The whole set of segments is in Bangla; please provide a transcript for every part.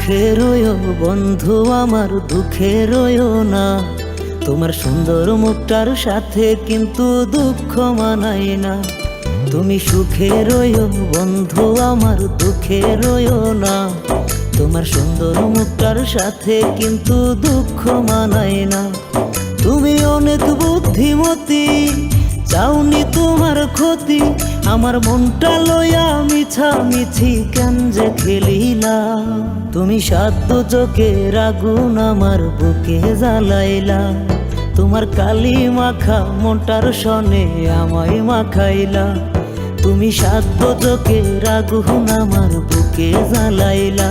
সুখে রয়ো বন্ধু আমার দুঃখে রয়ো না। তোমার সুন্দর মুখটার সাথে কিন্তু দুঃখ মানায় না। তুমি সুখে রয়ো বন্ধু আমার দুঃখে রয়ো না। তোমার সুন্দর মুখটার সাথে কিন্তু দুঃখ মানায় না। তুমি অনেক বুদ্ধিমতী, চাওনি তোমার ক্ষতি। আমার মনটা লইয়া মিছামিছি কেন যে খেলিলা। তুমি সাধ্য চোখের আগুন আমার বুকে জ্বালাইলা। তোমার কালি মাখা মনটার সনে আমায় মাখাইলা। তুমি সাধ্য চোখের আগুন আমার বুকে জ্বালাইলা।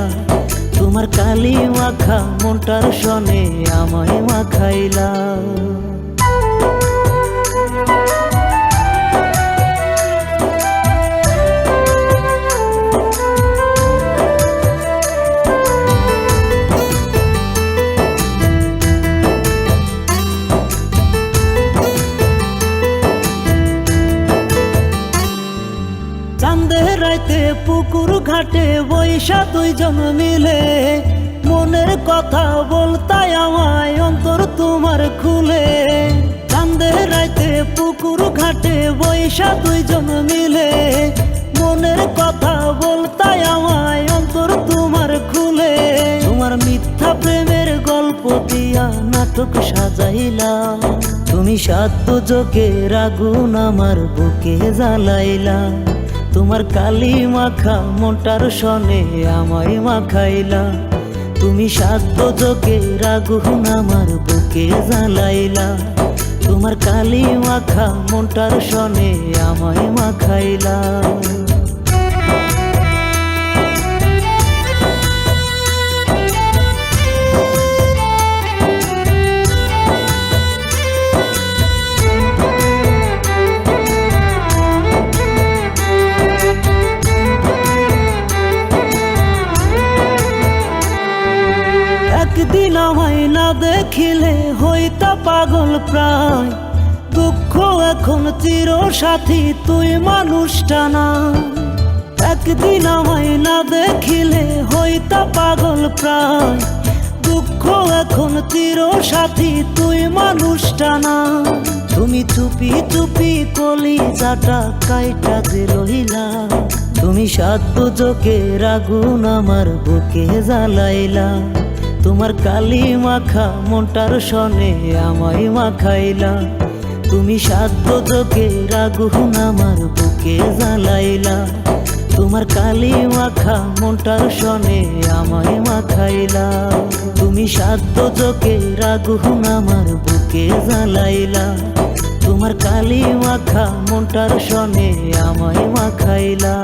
তোমার কালি মাখা মনটার সনে আমায় মাখাইলা। চাঁদের রাইতে পুকুর ঘাটে বৈশা দুইজন মিলে মনের কথা বলতাই আমায় অন্তর তোমার খুলে। চাঁদের রাইতে পুকুর ঘাটে বৈশা দুইজন মিলে মনের কথা বলতাই আমায় অন্তর তোমার খুলে। তোমার মিথ্যা প্রেমের গল্প দিয়া নাটক সাজাইলা। তুমি সাধ্য চোখের আগুন আমার বুকে জ্বালাইলা। তোমার কালি মাখা মনটার সনে আমায় মাখাইলা। তুমি সাধ্য চোখের আগুন আমার বুকে জ্বালাইলা। তোমার কালি মাখা মনটার সনে আমায় মাখাইলা। একদিন আমায় না দেখিলে হইতা পাগল প্রায়। দুঃখ এখন চির সাথী তুই মানুষটা না। একদিন আমায় না দেখিলে হইতা পাগল প্রায়। দুঃখ এখন চির সাথী তুই মানুষটা না। তুমি চুপি চুপি কলিজাটা কাইটা যে রহিলা। তুমি সাধ্য চোখের আগুন আমার বুকে জ্বালাইলা। তোমার কালি মাখা মনটার সনে আমায় মাখাইলা। তুমি সাধ্য চোখের আগুন আমার বুকে জ্বালাইলা। তোমার কালি মাখা মনটার সনে আমায় মাখাইলা। তুমি সাধ্য চোখের আগুন আমার বুকে জ্বালাইলা। তোমার কালি মাখা মনটার সনে আমায় মাখাইলা।